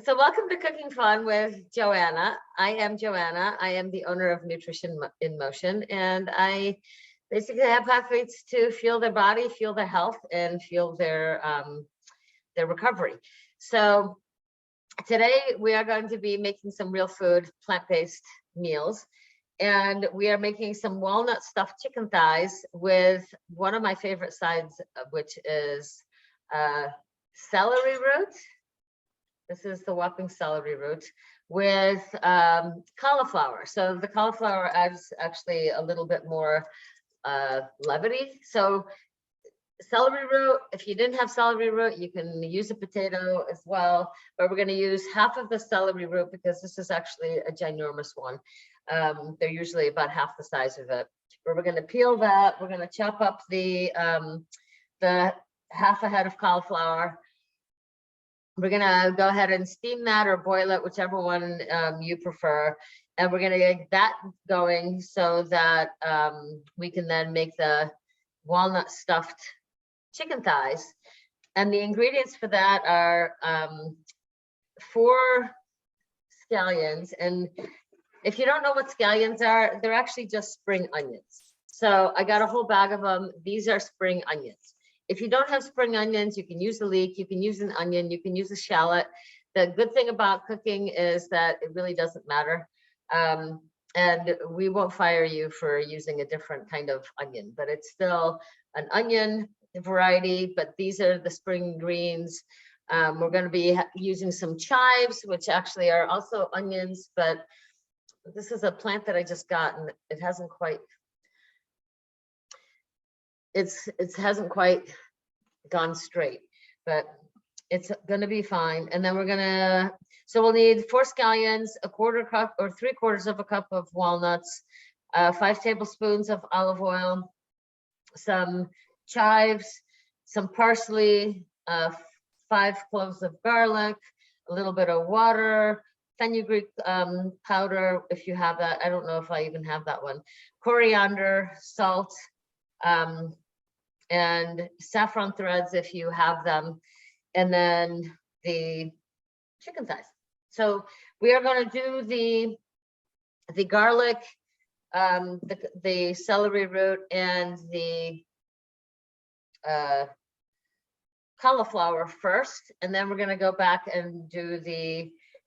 So welcome to Cooking Fun with Joanna. I am Joanna. I am the owner of Nutrition in Motion, and I basically have athletes to fuel their body, fuel their health, and fuel their recovery. So today we are going to be making some real food, plant-based meals, and we are making some walnut stuffed chicken thighs with one of my favorite sides, which is celery root. This is the whopping celery root with cauliflower. So the cauliflower adds actually a little bit more levity. So celery root, if you didn't have celery root, you can use a potato as well, but we're going to use half of the celery root because this is actually a ginormous one. They're usually about half the size of it. But we're going to peel that. We're going to chop up the half a head of cauliflower. We're gonna go ahead and steam that or boil it, whichever one you prefer. And we're gonna get that going so that we can then make the walnut stuffed chicken thighs. And the ingredients for that are 4 scallions. And if you don't know what scallions are, they're actually just spring onions. So I got a whole bag of them. These are spring onions. If you don't have spring onions, you can use a leek, you can use an onion, you can use a shallot. The good thing about cooking is that it really doesn't matter. And we won't fire you for using a different kind of onion, but it's still an onion variety, but these are the spring greens. We're going to be using some chives, which actually are also onions, but this is a plant that I just got and it hasn't quite hasn't quite gone straight, but it's gonna be fine. And then so we'll need 4 scallions, a 1/4 cup or 3/4 of a cup of walnuts, 5 tablespoons of olive oil, some chives, some parsley, 5 cloves of garlic, a little bit of water, fenugreek powder if you have that. I don't know if I even have that one. Coriander, salt, and saffron threads if you have them, and then the chicken thighs. So we are going to do the garlic, the celery root, and the cauliflower first, and then we're going to go back and do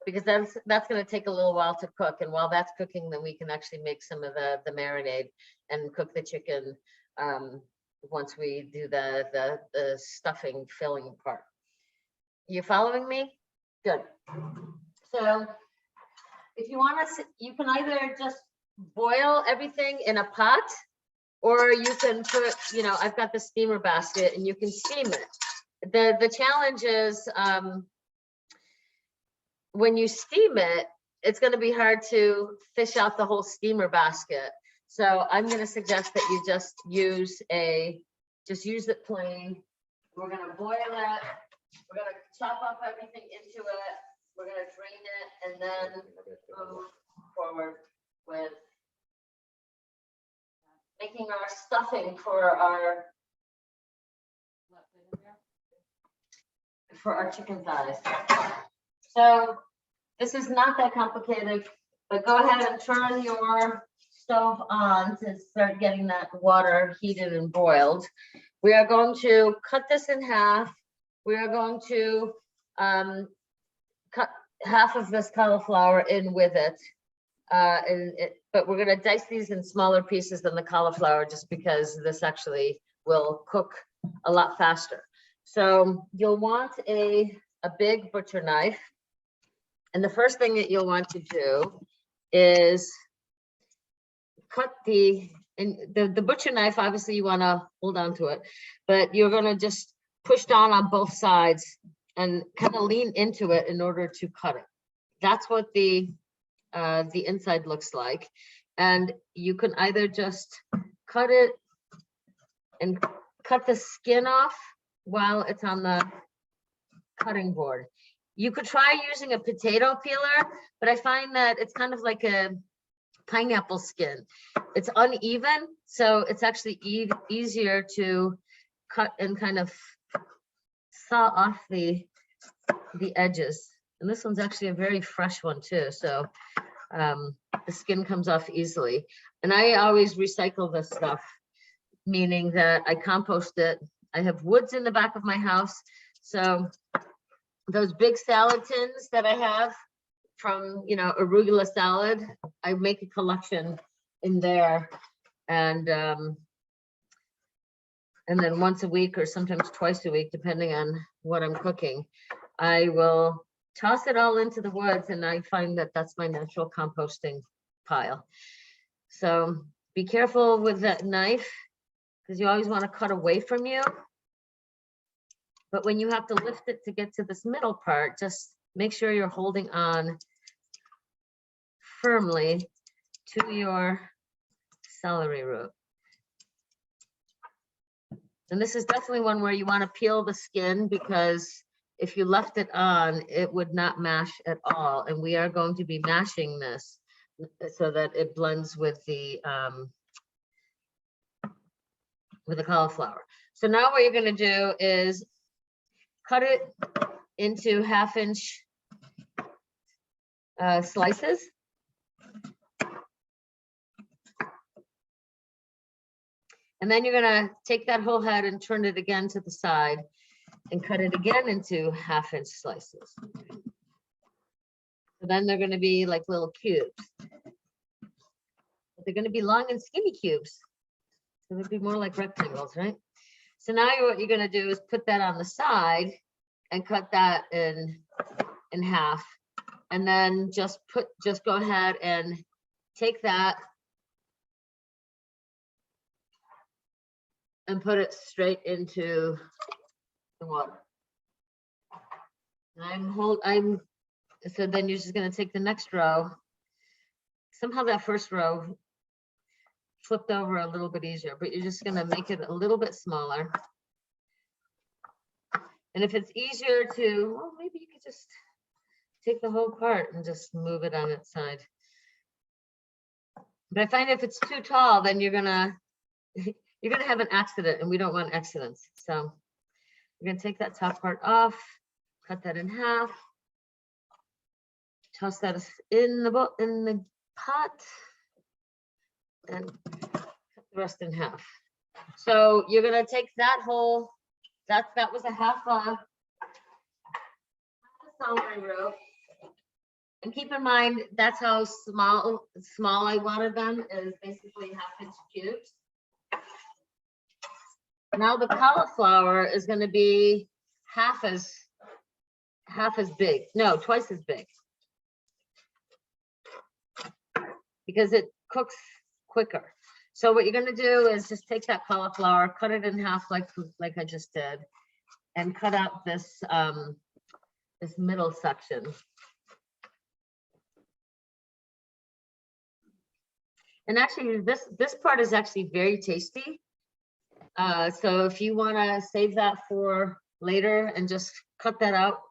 because that's going to take a little while to cook, and while that's cooking, then we can actually make some of the marinade and cook the chicken once we do the stuffing filling part. You following me? Good. So if you want to, you can either just boil everything in a pot, or you can put, I've got the steamer basket and you can steam it. The challenge is when you steam it, it's going to be hard to fish out the whole steamer basket. So I'm going to suggest that you just use it plain. We're going to boil it. We're going to chop up everything into it. We're going to drain it and then move forward with making our stuffing for our chicken thighs. So this is not that complicated, but go ahead and turn your stove on to start getting that water heated and boiled. We are going to cut this in half. We are going to cut half of this cauliflower in with it. But we're going to dice these in smaller pieces than the cauliflower just because this actually will cook a lot faster. So you'll want a big butcher knife. And the first thing that you'll want to do is cut the butcher knife. Obviously you want to hold on to it, but you're going to just push down on both sides and kind of lean into it in order to cut it. That's what the inside looks like. And you can either just cut it and cut the skin off while it's on the cutting board. You could try using a potato peeler, but I find that it's kind of like a pineapple skin. It's uneven, so it's actually easier to cut and kind of saw off the edges And this one's actually a very fresh one too. So the skin comes off easily. And I always recycle this stuff, meaning that I compost it. I have woods in the back of my house. So those big salad tins that I have from, you know, arugula salad, I make a collection in there. And then once a week or sometimes twice a week, depending on what I'm cooking, I will toss it all into the woods, and I find that that's my natural composting pile. So be careful with that knife, because you always want to cut away from you. But when you have to lift it to get to this middle part, just make sure you're holding on firmly to your celery root. And this is definitely one where you want to peel the skin, because if you left it on, it would not mash at all. And we are going to be mashing this so that it blends with the cauliflower. So now what you're going to do is cut it into 1/2-inch slices. And then you're going to take that whole head and turn it again to the side and cut it again into 1/2-inch slices. So then they're going to be like little cubes. But they're going to be long and skinny cubes. So they'd be more like rectangles, right? So now what you're going to do is put that on the side and cut that in half. And then just go ahead and take that and put it straight into the water. And so then you're just going to take the next row. Somehow that first row flipped over a little bit easier, but you're just going to make it a little bit smaller. And if it's easier to, well, maybe you could just take the whole part and just move it on its side. But I find if it's too tall, then you're gonna have an accident, and we don't want accidents. So we're gonna take that top part off, cut that in half, toss that in the pot, and cut the rest in half. So you're gonna take that whole, that was a half a celery root. And keep in mind, that's how small I wanted them, is basically 1/2-inch cubes. Now the cauliflower is going to be half as big. No, twice as big. Because it cooks quicker. So what you're going to do is just take that cauliflower, cut it in half like I just did, and cut out this this middle section. And actually, this part is actually very tasty. So if you want to save that for later and just cut that out,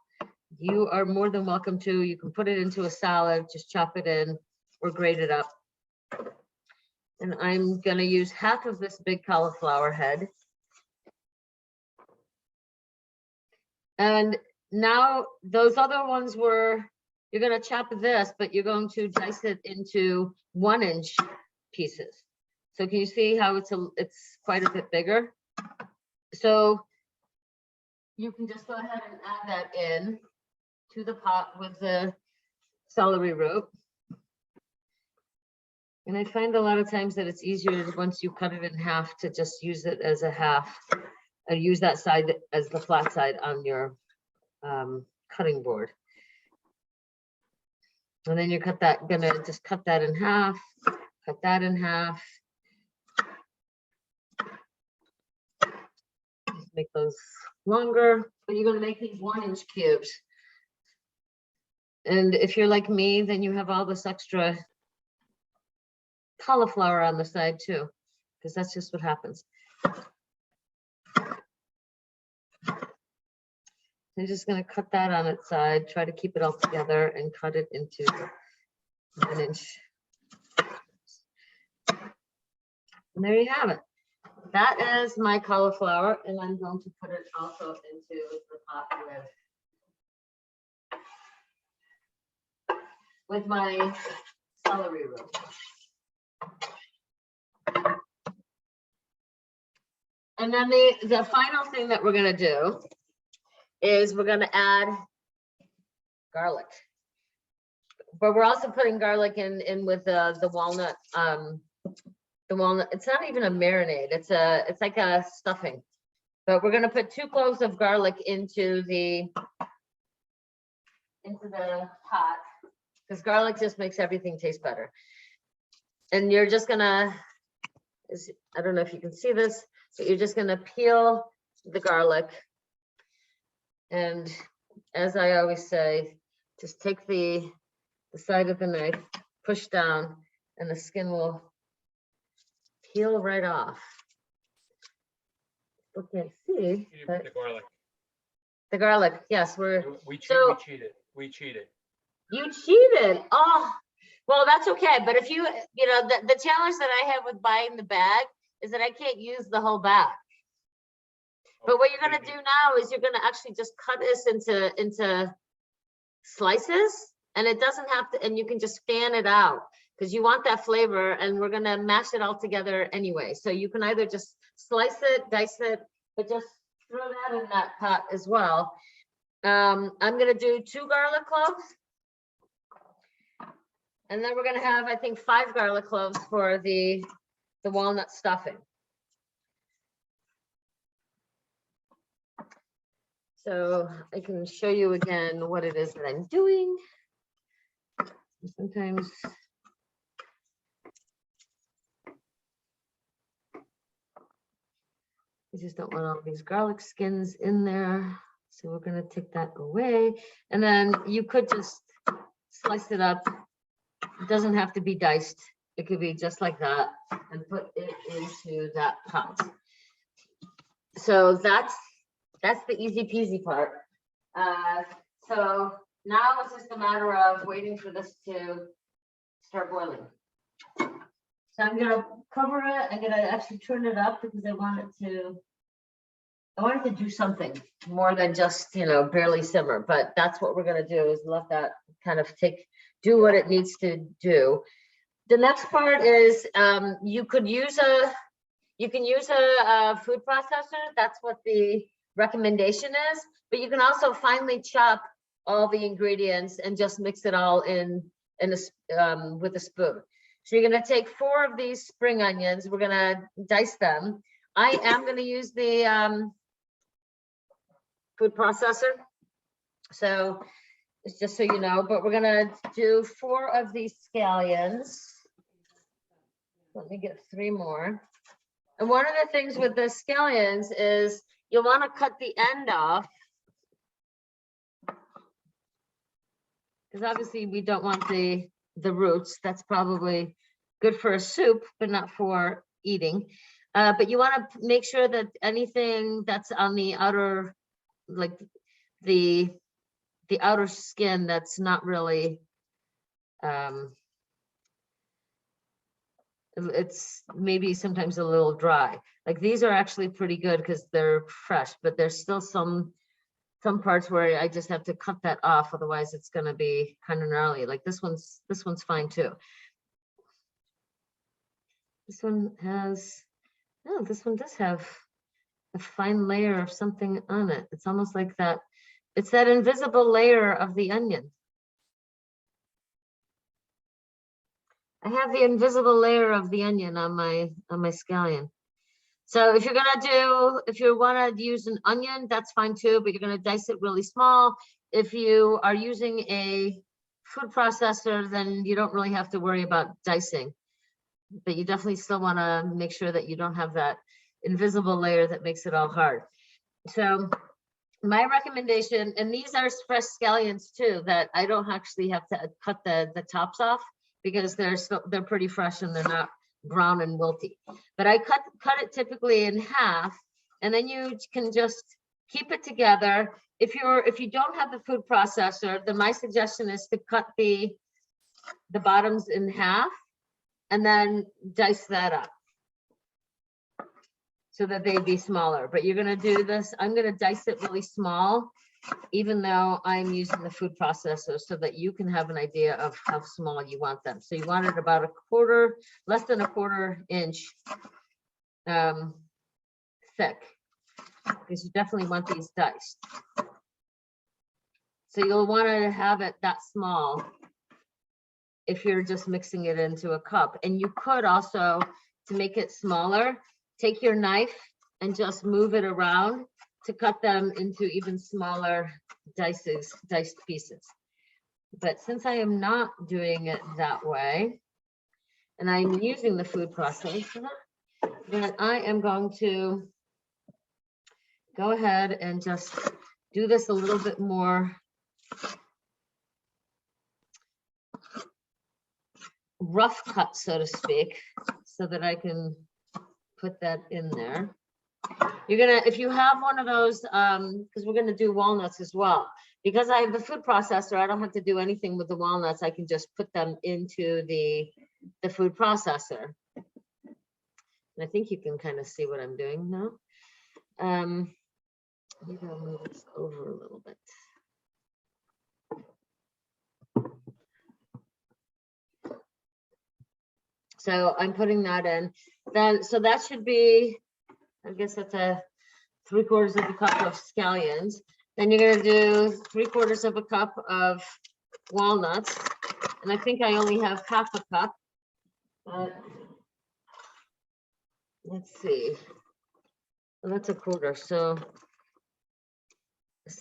you are more than welcome to. You can put it into a salad, just chop it in or grate it up. And I'm going to use half of this big cauliflower head. And now those other ones were, you're going to chop this, but you're going to dice it into 1-inch pieces. So can you see how it's quite a bit bigger? So you can just go ahead and add that in to the pot with the celery root. And I find a lot of times that it's easier once you cut it in half to just use it as a half, and use that side as the flat side on your cutting board. And then you're gonna just cut that in half, cut that in half. Just make those longer, but you're gonna make these 1-inch cubes. And if you're like me, then you have all this extra cauliflower on the side too, because that's just what happens. I'm just going to cut that on its side, try to keep it all together, and cut it into 1-inch. And there you have it. That is my cauliflower, and I'm going to put it also into the pot with with my celery root. And then the final thing that we're gonna do is we're gonna add garlic. But we're also putting garlic in with the walnut. The walnut, it's not even a marinade, it's like a stuffing. But we're gonna put 2 cloves of garlic into the pot, because garlic just makes everything taste better. And you're just gonna, I don't know if you can see this, but you're just gonna peel the garlic. And as I always say, just take the side of the knife, push down, and the skin will peel right off. You can't see, but The garlic. the garlic, yes, We so- cheated. We cheated. you cheated. Oh, well, that's okay. But if you know, the challenge that I have with buying the bag is that I can't use the whole bag. But what you're gonna do now is you're gonna actually just cut this into slices, and it doesn't have to, and you can just fan it out because you want that flavor, and we're gonna mash it all together anyway. So you can either just slice it, dice it, but just throw that in that pot as well. I'm gonna do 2 garlic cloves. And then we're gonna have, I think, 5 garlic cloves for the walnut stuffing. So I can show you again what it is that I'm doing. Sometimes I just don't want all these garlic skins in there. So we're gonna take that away. And then you could just slice it up. It doesn't have to be diced. It could be just like that and put it into that pot. So that's the easy peasy part. So now it's just a matter of waiting for this to start boiling. So I'm gonna cover it. I'm gonna actually turn it up because I want it to do something more than just, you know, barely simmer. But that's what we're gonna do, is let that kind of do what it needs to do. The next part is you can use a food processor. That's what the recommendation is. But you can also finely chop all the ingredients and just mix it all in with a spoon. So you're gonna take 4 of these spring onions. We're gonna dice them. I am gonna use the food processor. So it's just so you know, but we're gonna do 4 of these scallions. Let me get 3 more. And one of the things with the scallions is you'll want to cut the end off, because obviously we don't want the roots. That's probably good for a soup, but not for eating. But you want to make sure that anything that's on the outer, like the outer skin, that's not really, it's maybe sometimes a little dry. Like these are actually pretty good because they're fresh, but there's still some parts where I just have to cut that off, otherwise it's going to be kind of gnarly. Like this one's fine too. This one has, oh, this one does have a fine layer of something on it. It's almost like that, it's that invisible layer of the onion. I have the invisible layer of the onion on my scallion. So if you want to use an onion, that's fine too, but you're going to dice it really small. If you are using a food processor, then you don't really have to worry about dicing, but you definitely still want to make sure that you don't have that invisible layer that makes it all hard. So my recommendation, and these are fresh scallions too, that I don't actually have to cut the tops off, because they're pretty fresh and they're not brown and wilty. But I cut it typically in half, and then you can just keep it together. If you don't have the food processor, then my suggestion is to cut the bottoms in half and then dice that up so that they'd be smaller. But you're gonna do this, I'm gonna dice it really small even though I'm using the food processor, so that you can have an idea of how small you want them. So you want it about a quarter, less than a quarter inch thick, because you definitely want these diced. So you'll want to have it that small if you're just mixing it into a cup. And you could also, to make it smaller, take your knife and just move it around to cut them into even smaller diced pieces. But since I am not doing it that way, and I'm using the food processor, then I am going to go ahead and just do this a little bit more rough cut, so to speak, so that I can put that in there. You're gonna, if you have one of those, because we're gonna do walnuts as well. Because I have the food processor, I don't have to do anything with the walnuts. I can just put them into the food processor. And I think you can kind of see what I'm doing now. Maybe I'll move this over a little bit. So I'm putting that in. Then, so that should be, I guess that's a 3/4 of a cup of scallions. Then you're gonna do 3/4 of a cup of walnuts. And I think I only have half a cup. Let's see. Well, that's a quarter, so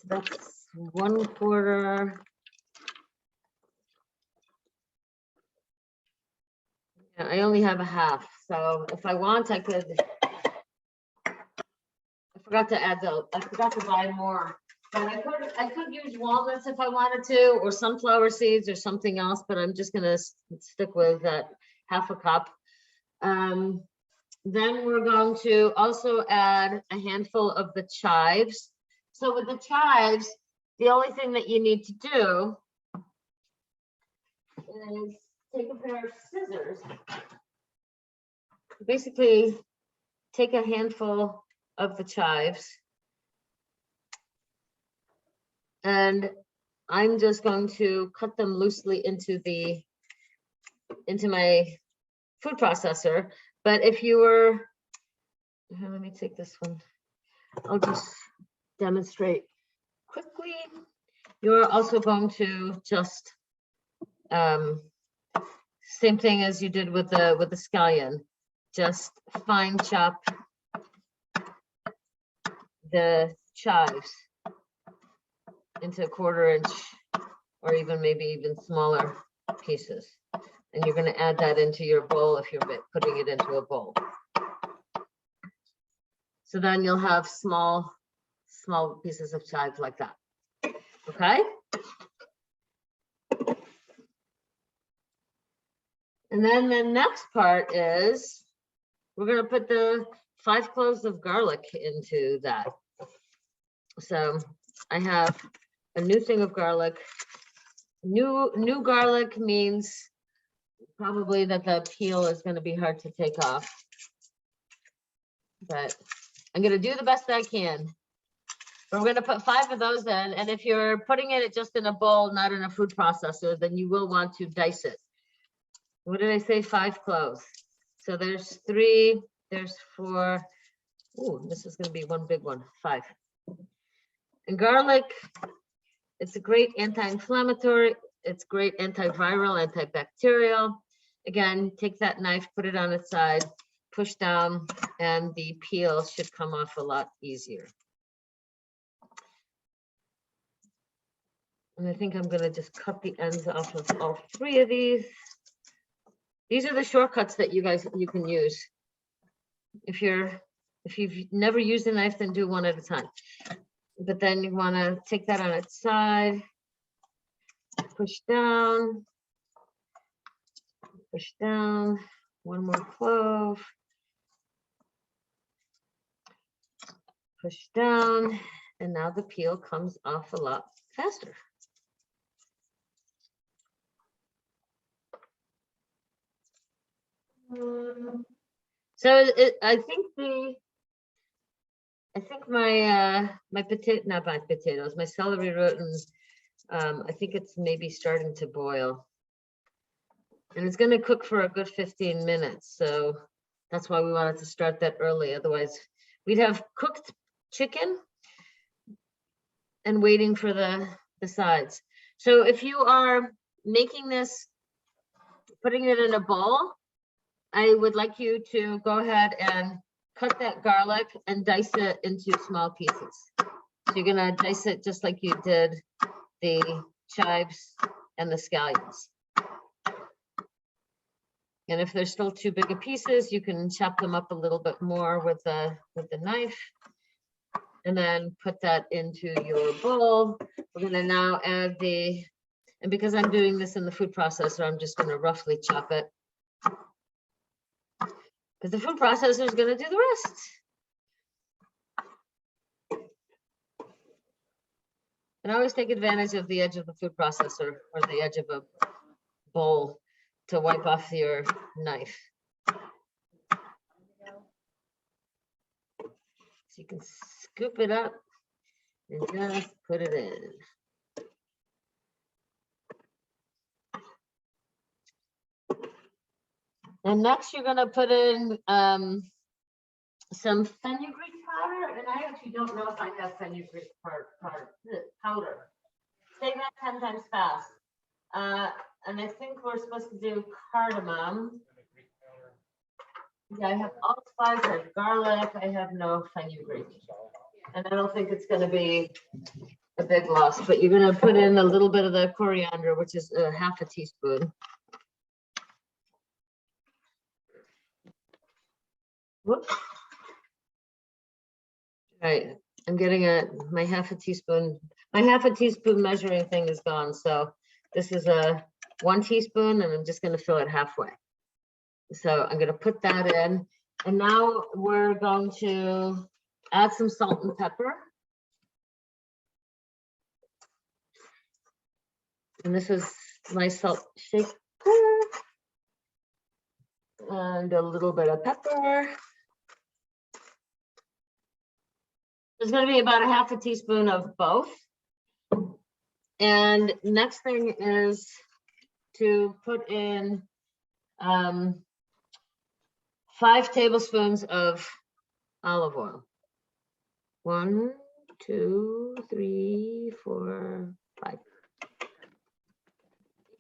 that's 1/4. Yeah, I only have a half, so if I want, I could. I forgot to add I forgot to buy more. But I could use walnuts if I wanted to, or sunflower seeds or something else, but I'm just gonna stick with that half a cup. Then we're going to also add a handful of the chives. So with the chives, the only thing that you need to do is take a pair of scissors. Basically, take a handful of the chives. And I'm just going to cut them loosely into my food processor. But if you were, let me take this one. I'll just demonstrate quickly. You're also going to just same thing as you did with the scallion. Just fine chop the chives into 1/4 inch, or even maybe even smaller pieces. And you're going to add that into your bowl if you're putting it into a bowl. So then you'll have small pieces of chives like that. Okay. And then the next part is we're going to put the 5 cloves of garlic into that. So I have a new thing of garlic. New garlic means probably that the peel is going to be hard to take off. But I'm going to do the best I can. But we're going to put 5 of those in. And if you're putting it just in a bowl, not in a food processor, then you will want to dice it. What did I say? 5 cloves. So there's 3, there's 4. Ooh, this is going to be one big one. 5. And garlic, it's a great anti-inflammatory. It's great antiviral, antibacterial. Again, take that knife, put it on its side, push down, and the peel should come off a lot easier. And I think I'm going to just cut the ends off of all 3 of these. These are the shortcuts that you can use. If you've never used a knife, then do one at a time. But then you want to take that on its side, push down, one more clove, push down, and now the peel comes off a lot faster. So I think I think my not my potatoes, my celery root, and I think it's maybe starting to boil. And it's gonna cook for a good 15 minutes, so that's why we wanted to start that early. Otherwise, we'd have cooked chicken and waiting for the sides. So if you are making this, putting it in a bowl, I would like you to go ahead and cut that garlic and dice it into small pieces. So you're gonna dice it just like you did the chives and the scallions. And if they're still too big of pieces, you can chop them up a little bit more with the knife. And then put that into your bowl. We're gonna now add and because I'm doing this in the food processor, I'm just gonna roughly chop it. Because the food processor is gonna do the rest. And always take advantage of the edge of the food processor or the edge of a bowl to wipe off your knife. So you can scoop it up and just put it in. And next you're gonna put in some fenugreek powder, and I actually don't know if I have fenugreek powder. Say that 10 times fast. And I think we're supposed to do cardamom. Yeah, I have allspice, I have garlic, I have no fenugreek. And I don't think it's gonna be a big loss, but you're gonna put in a little bit of the coriander, which is half a teaspoon. Whoops. All right, I'm getting my half a teaspoon measuring thing is gone. So this is a 1 teaspoon and I'm just gonna fill it halfway. So I'm gonna put that in. And now we're going to add some salt and pepper. And this is my salt shaker. And a little bit of pepper. There's going to be about a half a teaspoon of both. And next thing is to put in 5 tablespoons of olive oil. 1, 2, 3, 4, 5.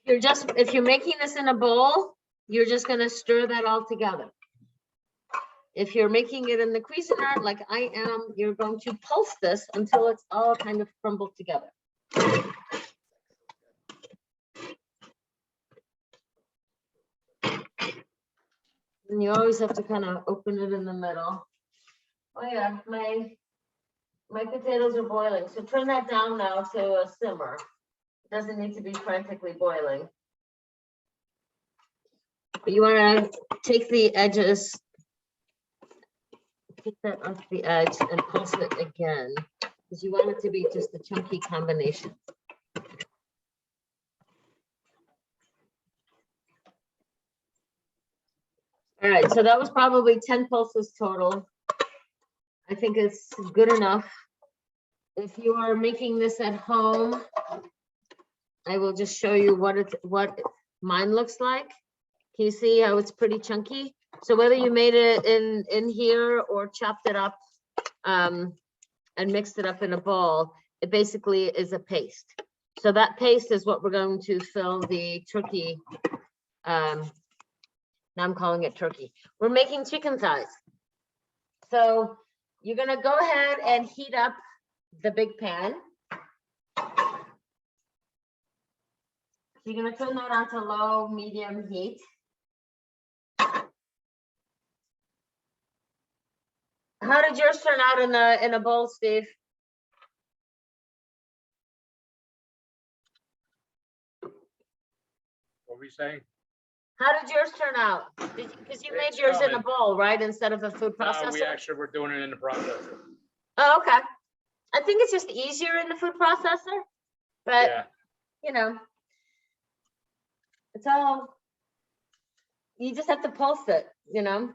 If you're making this in a bowl, you're just going to stir that all together. If you're making it in the Cuisinart, like I am, you're going to pulse this until it's all kind of crumbled together. And you always have to kind of open it in the middle. Oh yeah, my potatoes are boiling. So turn that down now to a simmer. It doesn't need to be frantically boiling. But you want to take the edges, take that off the edge and pulse it again, because you want it to be just a chunky combination. All right, so that was probably 10 pulses total. I think it's good enough. If you are making this at home, I will just show you what mine looks like. Can you see how it's pretty chunky? So whether you made it in here or chopped it up and mixed it up in a bowl, it basically is a paste. So that paste is what we're going to fill the turkey. Now I'm calling it turkey. We're making chicken thighs. So you're gonna go ahead and heat up the big pan. You're gonna turn that on to low, medium heat. How did yours turn out in a bowl, Steve? What were you saying? How did yours turn out? Because you made yours in a bowl, right? Instead of a food processor? We actually were doing it in the processor. Oh, okay. I think it's just easier in the food processor, but Yeah. you know, it's all, you just have to pulse it, you know?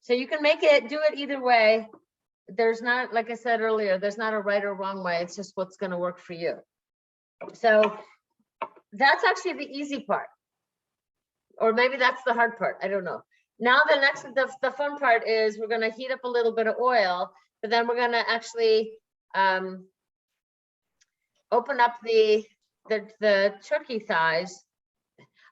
So you can make it, do it either way. there's not, like I said earlier, there's not a right or wrong way. It's just what's going to work for you. So that's actually the easy part. Or maybe that's the hard part. I don't know. Now the fun part is we're going to heat up a little bit of oil, but then we're going to actually open up the turkey thighs.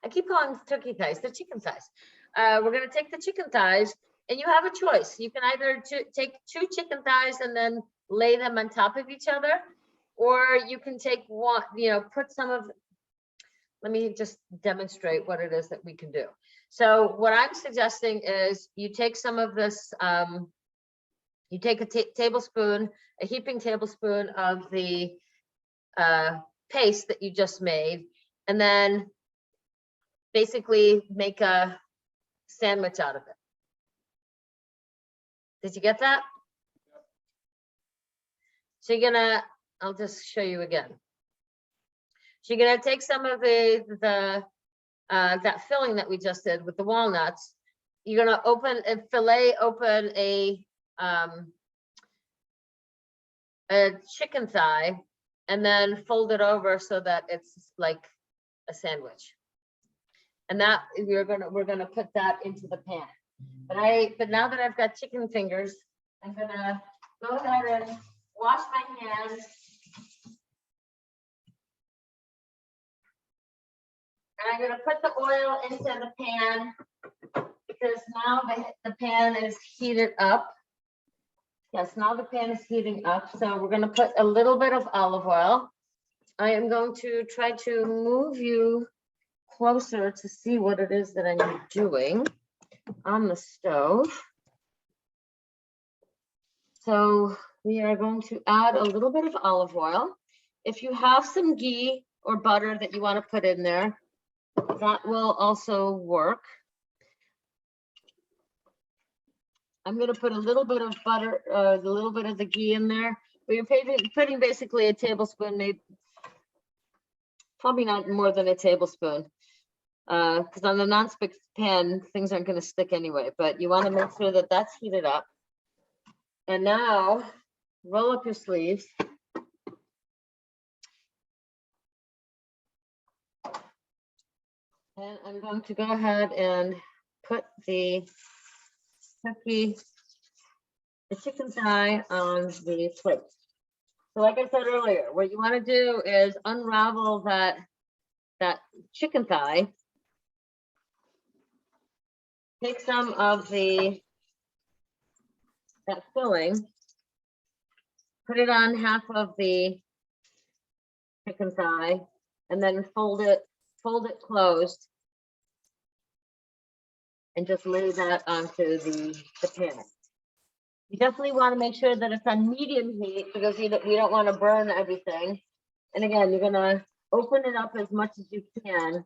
I keep calling them turkey thighs, they're chicken thighs. We're going to take the chicken thighs, and you have a choice. You can either take 2 chicken thighs and then lay them on top of each other, or you can take one, put some of, let me just demonstrate what it is that we can do. So what I'm suggesting is you take some of this, you take a tablespoon, a heaping tablespoon of the paste that you just made, and then basically make a sandwich out of it. Did you get that? So you're gonna, I'll just show you again. So you're gonna take some of that filling that we just did with the walnuts. You're gonna fillet open a chicken thigh, and then fold it over so that it's like a sandwich. And that we're gonna put that into the pan. But now that I've got chicken fingers, I'm gonna go ahead and wash my hands. And I'm gonna put the oil into the pan because now the pan is heated up. Yes, now the pan is heating up. So we're gonna put a little bit of olive oil. I am going to try to move you closer to see what it is that I'm doing on the stove. So we are going to add a little bit of olive oil. If you have some ghee or butter that you want to put in there, that will also work. I'm going to put a little bit of butter, a little bit of the ghee in there. But you're putting basically a tablespoon, maybe, probably not more than a tablespoon. Because on the nonstick pan, things aren't going to stick anyway, but you want to make sure that that's heated up. And now roll up your sleeves. And I'm going to go ahead and put the chicken thigh on the plate. So like I said earlier, what you want to do is unravel that chicken thigh. Take some of that filling, put it on half of the chicken thigh, and then fold it closed, and just lay that onto the pan. You definitely want to make sure that it's on medium heat because we don't want to burn everything. And again, you're gonna open it up as much as you can.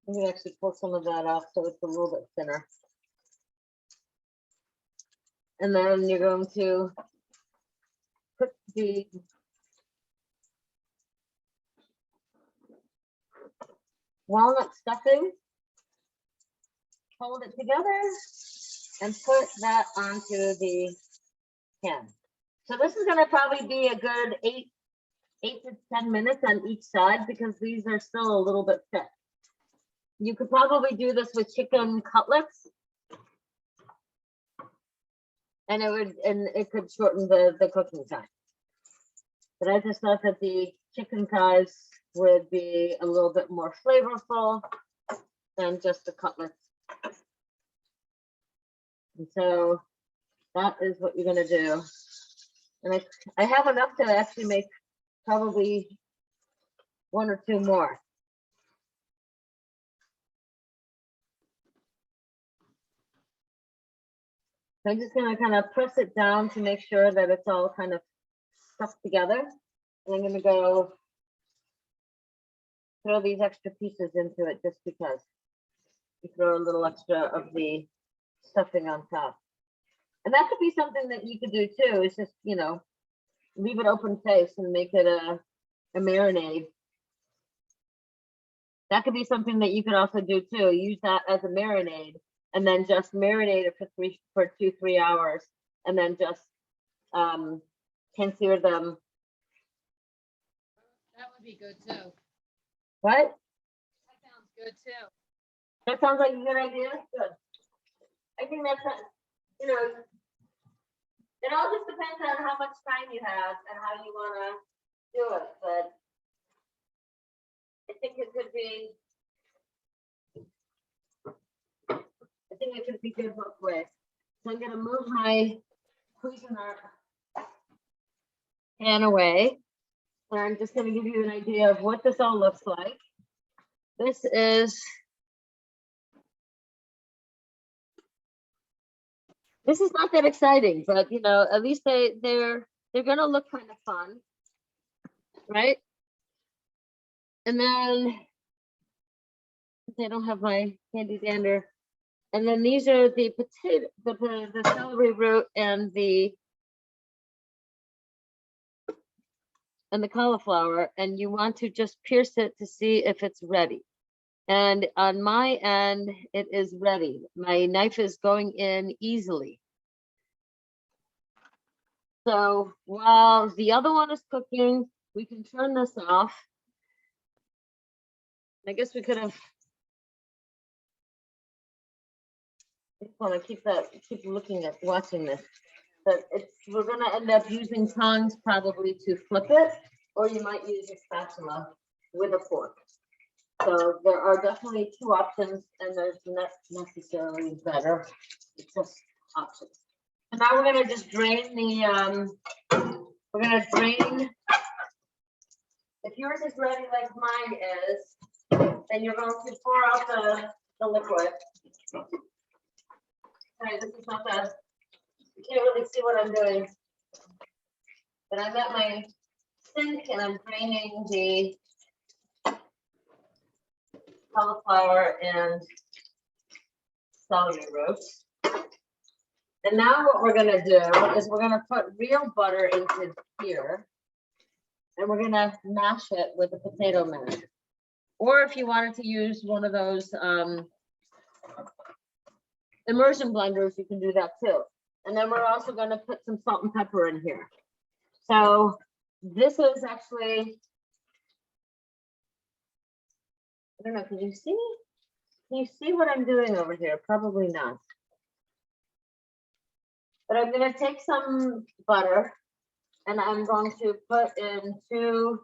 I'm gonna actually pull some of that off so it's a little bit thinner. And then you're going to put the walnut stuffing, hold it together, and put that onto the pan. So this is gonna probably be a good 8 to 10 minutes on each side because these are still a little bit thick. You could probably do this with chicken cutlets, and it could shorten the cooking time. But I just thought that the chicken thighs would be a little bit more flavorful than just the cutlets. And so that is what you're gonna do. And I have enough to actually make probably 1 or 2 more. So I'm just gonna kind of press it down to make sure that it's all kind of stuck together. And I'm gonna go throw these extra pieces into it just because. You throw a little extra of the stuffing on top. And that could be something that you could do too, is just, leave it open face and make it a marinade. That could be something that you could also do too. Use that as a marinade and then just marinate it for 2-3 hours, and then just consider them. That would be good too. What? That sounds good too. That sounds like a good idea. Good. I think that's, you know, it all just depends on how much time you have and how you want to do it, but I think it could be good both ways. So I'm gonna move my Cuisinart pan away. And I'm just gonna give you an idea of what this all looks like. This is not that exciting, but you know, at least they're gonna look kind of fun, right? And then they don't have my handy dander. And then these are the potato, the celery root and the cauliflower, and you want to just pierce it to see if it's ready. And on my end, it is ready. My knife is going in easily. So while the other one is cooking, we can turn this off. I guess we could have. I want to keep looking at watching this, but we're gonna end up using tongs probably to flip it, or you might use a spatula with a fork. So there are definitely two options, and there's not necessarily better. It's just options. And now we're gonna just drain the we're gonna drain. If yours is ready like mine is, then you're going to pour out the liquid. Sorry, this is not that. You can't really see what I'm doing. But I'm at my sink and I'm draining the cauliflower and celery roots. And now what we're gonna do is we're gonna put real butter into here, and we're gonna mash it with a potato mash. Or if you wanted to use one of those immersion blenders, you can do that too. And then we're also going to put some salt and pepper in here. So this is actually, I don't know, can you see? Can you see what I'm doing over here? Probably not. But I'm going to take some butter and I'm going to put in 2,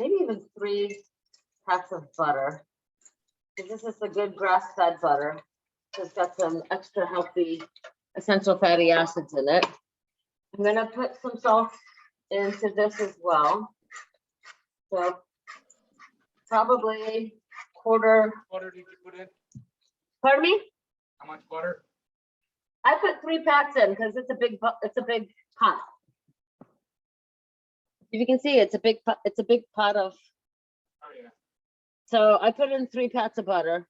maybe even 3 packs of butter. This is the good grass-fed butter. It's got some extra healthy essential fatty acids in it. I'm gonna put some salt into this as well. So probably quarter. Butter did you put in? Pardon me? How much butter? I put 3 packs in because it's a big pot. If you can see, it's a big pot of. Oh yeah. So I put in 3 packs of butter.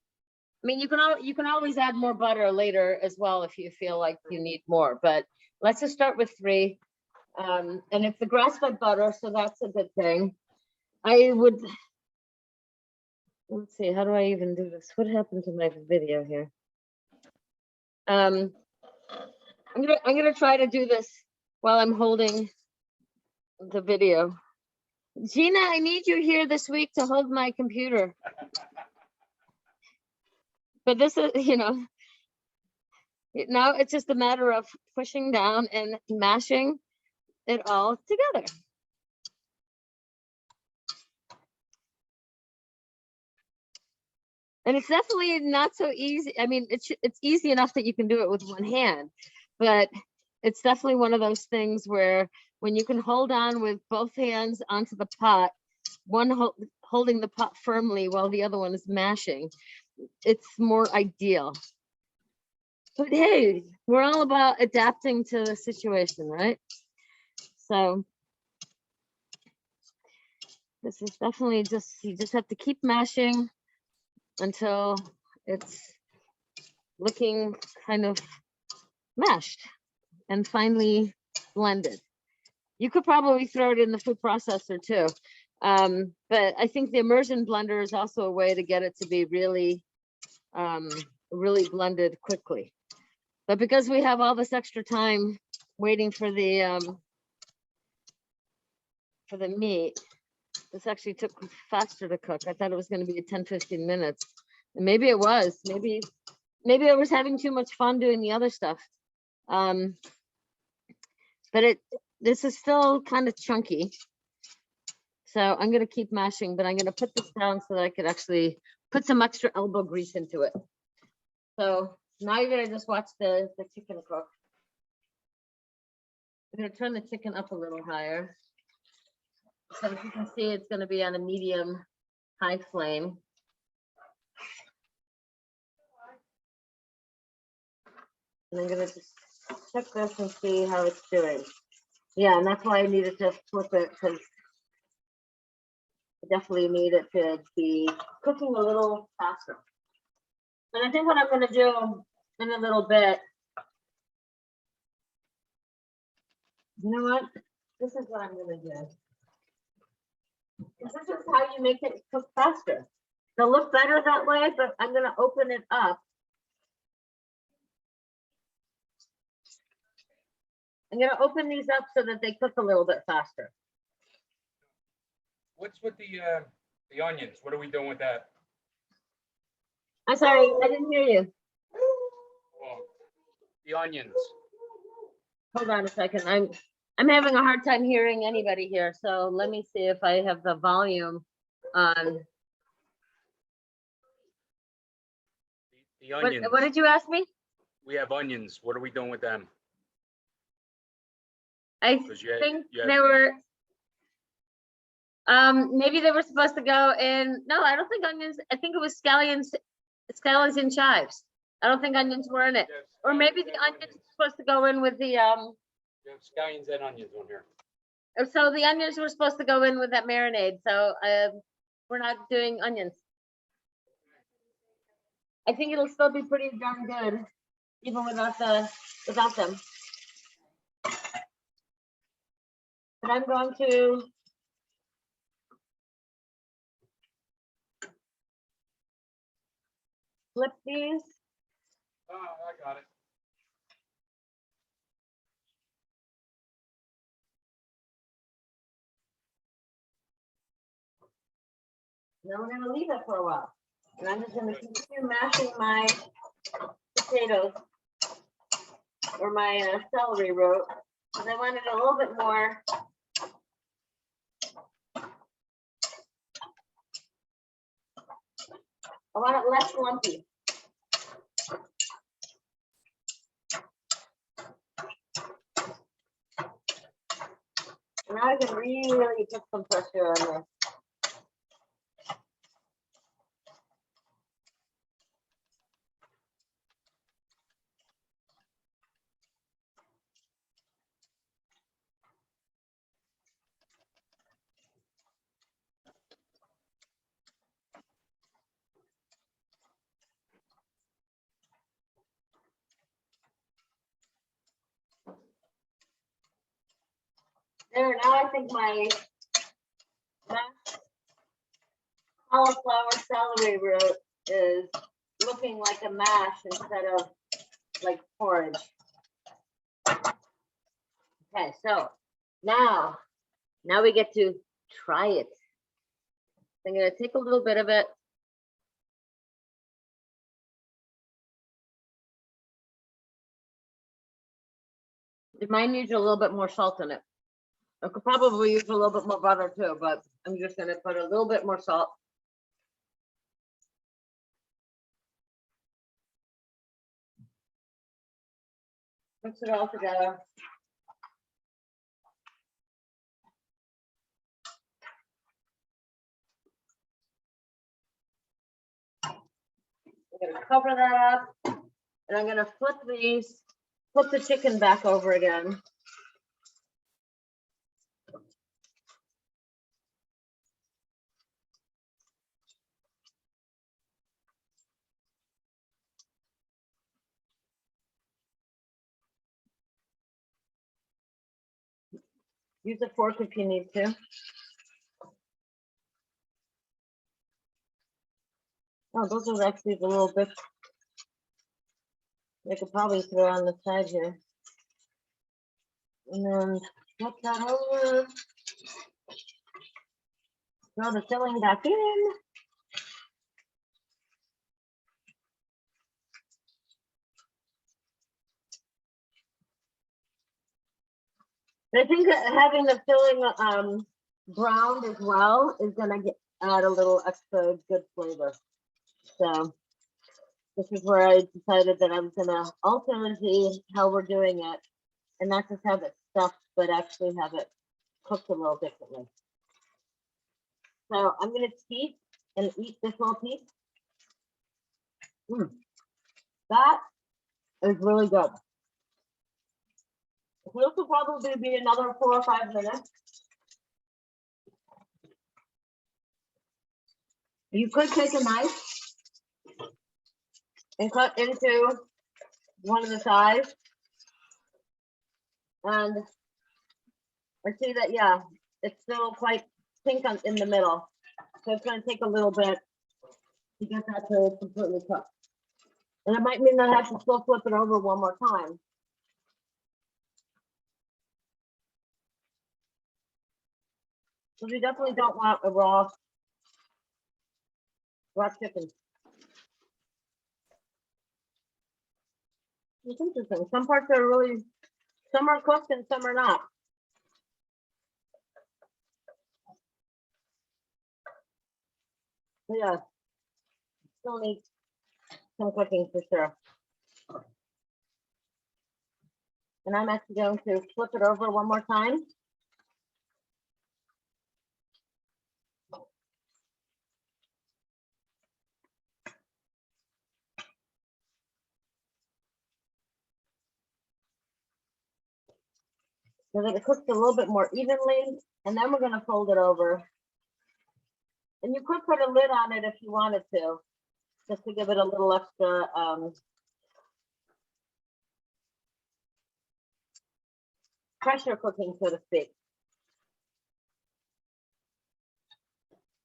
I mean, you can always add more butter later as well if you feel like you need more, but let's just start with 3. And it's the grass-fed butter, so that's a good thing. I would, let's see, how do I even do this? What happened to my video here? I'm gonna try to do this while I'm holding the video. Gina, I need you here this week to hold my computer. But this is, you know, now it's just a matter of pushing down and mashing it all together. And it's definitely not so easy. I mean, it's easy enough that you can do it with one hand, but it's definitely one of those things where when you can hold on with both hands onto the pot, one holding the pot firmly while the other one is mashing, it's more ideal. But hey, we're all about adapting to the situation, right? So this is definitely you just have to keep mashing until it's looking kind of mashed and finely blended. You could probably throw it in the food processor too. But I think the immersion blender is also a way to get it to be really really blended quickly. But because we have all this extra time waiting for the meat, this actually took faster to cook. I thought it was going to be 10-15 minutes. And maybe it was. Maybe I was having too much fun doing the other stuff. But this is still kind of chunky. So I'm going to keep mashing, but I'm going to put this down so that I could actually put some extra elbow grease into it. So now you're going to just watch the chicken cook. I'm going to turn the chicken up a little higher. So as you can see, it's going to be on a medium high flame. And I'm going to just check this and see how it's doing. Yeah, and that's why I needed to flip it, because I definitely need it to be cooking a little faster. And I think what I'm going to do in a little bit, you know what? This is what I'm going to do. This is how you make it cook faster. They'll look better that way, but I'm going to open it up. I'm going to open these up so that they cook a little bit faster. What's with the onions? What are we doing with that? I'm sorry, I didn't hear you. Oh, the onions. Hold on a second. I'm having a hard time hearing anybody here. So let me see if I have the volume on. The onions. What did you ask me? We have onions. What are we doing with them? I 'Cause you had- think you had- they were, maybe they were supposed to go in. No, I don't think onions. I think it was scallions and chives. I don't think onions were in it. Or maybe the onions were supposed to go in with the, You have scallions and onions on here. so the onions were supposed to go in with that marinade. So we're not doing onions. I think it'll still be pretty darn good, even without them. But I'm going to flip these. Oh, I got it. Then we're gonna leave it for a while. And I'm just gonna continue mashing my potatoes or my celery root, because I want it a little bit more. I want it less lumpy. Now I can really put some pressure on this. There, now I think my cauliflower celery root is looking like a mash instead of like porridge. Okay, so now we get to try it. I'm gonna take a little bit of it. It might need a little bit more salt in it. I could probably use a little bit more butter too, but I'm just gonna put a little bit more salt. Mix it all together. I'm gonna cover that up, and I'm gonna flip the chicken back over again. Use a fork if you need to. Oh, those are actually the little bits I could probably throw on the side here. And then flip that over. Throw the filling back in. I think that having the filling browned as well is gonna add a little extra good flavor. So this is where I decided that I was gonna alter how we're doing it, and not just have it stuffed, but actually have it cooked a little differently. So I'm gonna teeth and eat this whole piece. That is really good. This will probably be another 4 or 5 minutes. You could take a knife and cut into one of the sides. And I see that, yeah, it's still quite pink in the middle. So it's going to take a little bit to get that to completely cook. And it might mean that I have to still flip it over one more time. So we definitely don't want a raw chicken. It's interesting. Some parts are really, some are cooked and some are not. But yeah, still need some cooking for sure. And I'm actually going to flip it over one more time. So that it cooks a little bit more evenly, and then we're going to fold it over. And you could put a lid on it if you wanted to, just to give it a little extra pressure cooking, so to speak.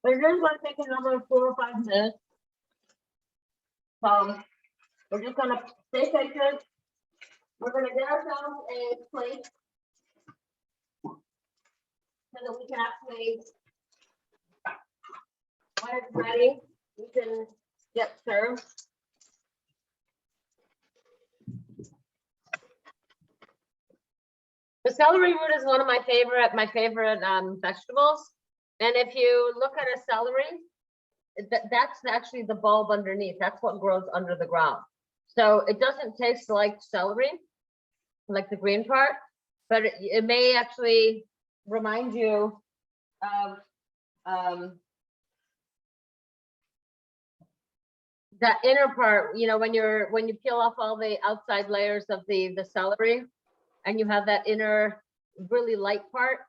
But it is going to take another 4 or 5 minutes. So we're just going to stay patient. We're going to get ourselves a plate so that we can actually, when it's ready, we can get served. The celery root is one of my favorite vegetables. And if you look at a celery, that's actually the bulb underneath. That's what grows under the ground. So it doesn't taste like celery, like the green part, but it may actually remind you of that inner part, you know, when you peel off all the outside layers of the celery and you have that inner really light part,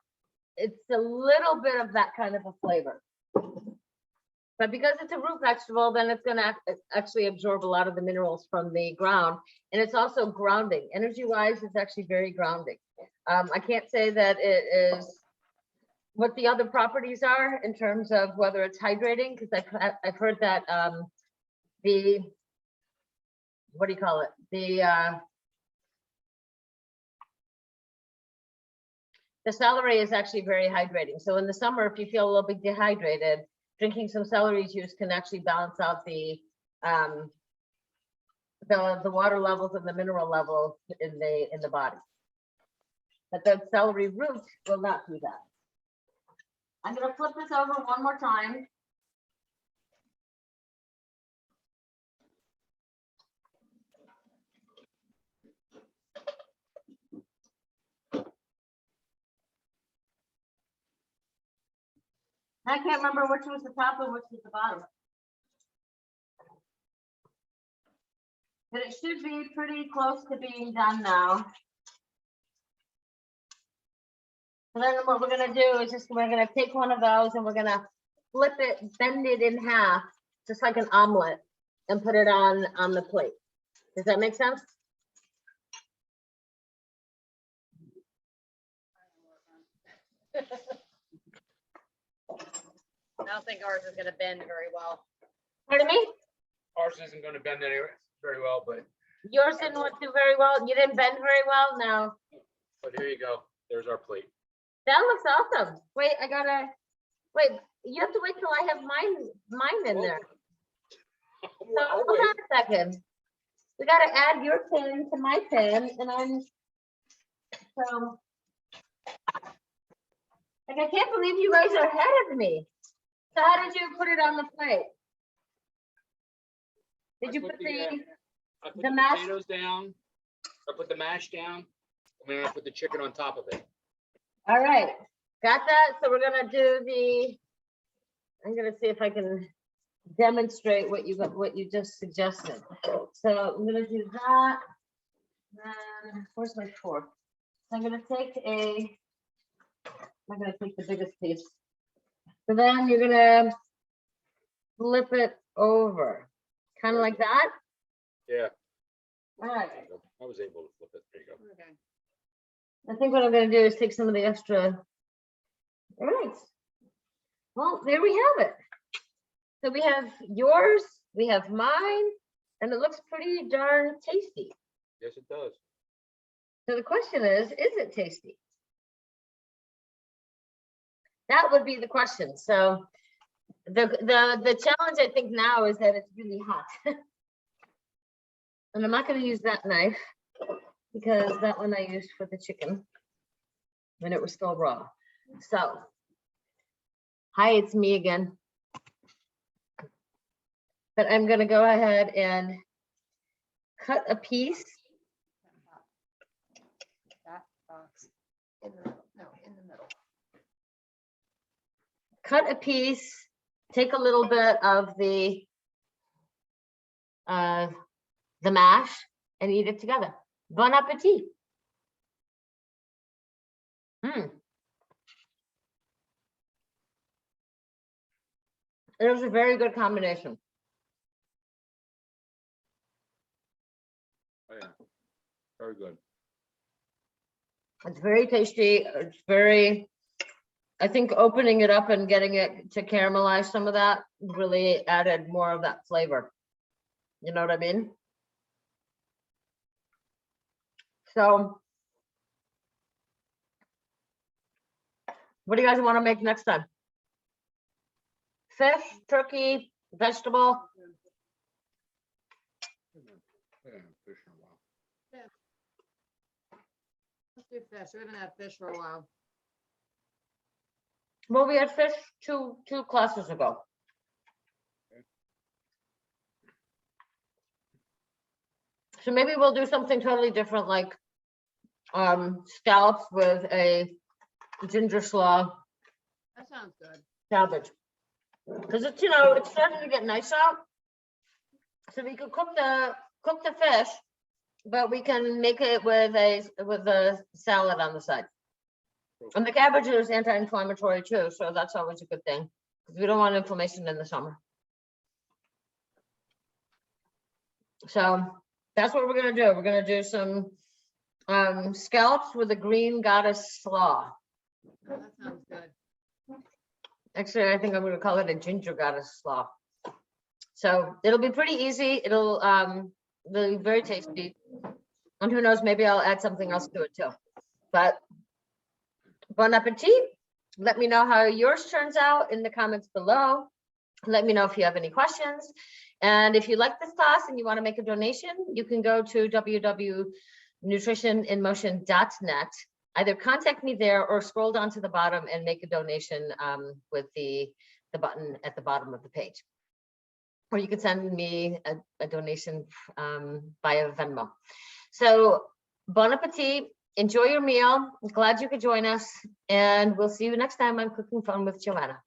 it's a little bit of that kind of a flavor. But because it's a root vegetable, then it's going to actually absorb a lot of the minerals from the ground. And it's also grounding. Energy-wise, it's actually very grounding. I can't say that it is what the other properties are in terms of whether it's hydrating, because I've heard that the, what do you call it? The celery is actually very hydrating. So in the summer, if you feel a little bit dehydrated, drinking some celery juice can actually balance out the water levels and the mineral levels in the body. But the celery root will not do that. I'm going to flip this over one more time. I can't remember which was the top and which was the bottom. But it should be pretty close to being done now. So then what we're going to do is we're going to take one of those and we're going to flip it, bend it in half, just like an omelet, and put it on the plate. Does that make sense? I don't think ours is going to bend very well. Pardon me? Ours isn't going to bend anyway very well, but Yours didn't work too very well. You didn't bend very well. No, But here you go. There's our plate. that looks awesome. Wait, wait, you have to wait till I have mine in there. So I'll hold wait. on a second. We gotta add your pin to my pin and so. Like, I can't believe you guys are ahead of me. So how did you put it on the plate? Did you put I put the the mash- potatoes down. I put the mash down. And then I put the chicken on top of it. all right, got that? So we're gonna do I'm gonna see if I can demonstrate what you just suggested. So I'm gonna do that. Then where's my fork? So I'm gonna take the biggest piece. So then you're gonna flip it over, kind of like that. Yeah. All right. I was able to flip it. There you go. Okay. I think what I'm gonna do is take some of the extra. All right. Well, there we have it. So we have yours, we have mine, and it looks pretty darn tasty. Yes, it does. So the question is it tasty? That would be the question. So the challenge I think now is that it's really hot. And I'm not going to use that knife because that one I used for the chicken when it was still raw. So, hi, it's me again. But I'm going to go ahead and cut a piece. That box in the middle. No, in the middle. Cut a piece, take a little bit of the mash and eat it together. Bon appetit. It was a very good combination. Oh, yeah. Very good. It's very tasty. It's very, I think opening it up and getting it to caramelize some of that really added more of that flavor. You know what I mean? So, what do you guys want to make next time? Fish, turkey, vegetable? Yeah, fish in a while. Let's do fish. We haven't had fish for a while. Well, we had fish two classes ago. So maybe we'll do something totally different, like scallops with a ginger slaw That sounds good. cabbage. Because it's, you know, it's starting to get nice out. So we could cook the fish, but we can make it with a salad on the side. And the cabbage is anti-inflammatory too, so that's always a good thing. Because we don't want inflammation in the summer. So that's what we're gonna do. We're gonna do some scallops with a green goddess slaw. Oh, that sounds good. Actually, I think I'm gonna call it a ginger goddess slaw. So it'll be pretty easy. It'll be very tasty. And who knows, maybe I'll add something else to it too. But bon appetit. Let me know how yours turns out in the comments below. Let me know if you have any questions. And if you like this class and you want to make a donation, you can go to www.nutritioninmotion.net. Either contact me there or scroll down to the bottom and make a donation with the button at the bottom of the page. Or you can send me a donation via Venmo. So bon appetit, enjoy your meal. I'm glad you could join us, and we'll see you next time on Cooking Fun with Joanna.